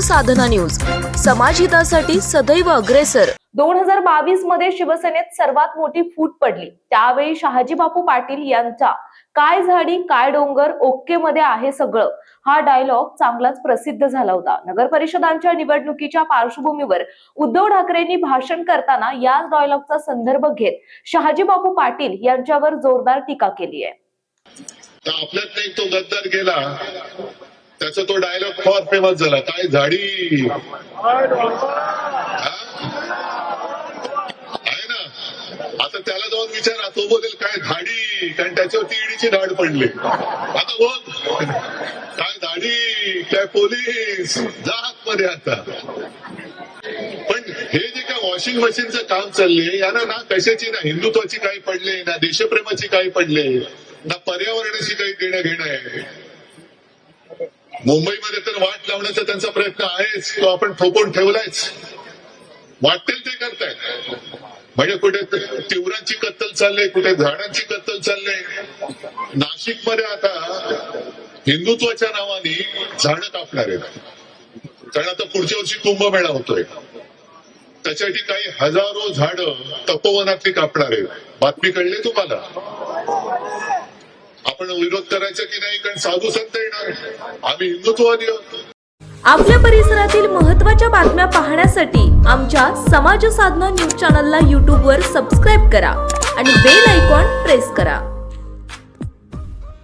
साधना news, समाजहितासाठी सदैव अग्रेसर। 2022 मध्ये शिवसेनेत सर्वात मोठी फूट पडली। त्यावेळी शहाजी बापू पाटील यांचा काय झाडी काय डोंगर ओके मध्ये आहे सगळं हा डायलॉग चांगलाच प्रसिद्ध झाला होता। नगर परिषदांच्या निवडणुकीच्या पार्श्वभूमीवर उद्धव ठाकरेंनी भाषण करताना याच डायलॉगचा संदर्भ घेत शहाजी बापू पाटील यांच्यावर जोरदार टीका केली आहे। आपल्यात नाही तो गद्दार गेला, त्याचा तो डायलॉग फार फेमस झाला, काय झाडी आहे ना। आता त्याला जाऊन विचारा, तो बोलेल काय धाडी, कारण त्याच्यावरती ईडीची धाड पडली। आता बोल काय धाडी काय पोलीस जात मध्ये आता। पण हे जे काय वॉशिंग मशीनचं काम चाललंय यानं ना कशाची ना हिंदुत्वाची काही पडले, ना देशप्रेमाची काही पडले, ना पर्यावरणाशी काही देणं घेणं आहे। मुंबईमध्ये तर वाट लावण्याचा त्यांचा प्रयत्न आहेच, तो आपण थोपवून ठेवलायच। वाटेल ते करतायत, म्हणजे कुठे तीव्रांची कत्तल चालले, कुठे झाडांची कत्तल चालले। नाशिकमध्ये आता हिंदुत्वाच्या नावाने झाडं कापणार आहेत, कारण आता पुढच्या वर्षी कुंभमेळा होतोय, त्याच्यासाठी काही हजारो झाडं तपोवनातली कापणार आहेत। बातमी कळली तुम्हाला? आपण विरोध करायचा की नाही, कारण साधू संत येणार, आम्ही हिंदुत्ववादी आहोत। आपल्या परिसरातील महत्त्वाच्या बातम्या पाहण्यासाठी आमच्या समाज साधना न्यूज चॅनलला YouTube वर सबस्क्राईब करा आणि बेल आयकॉन प्रेस करा।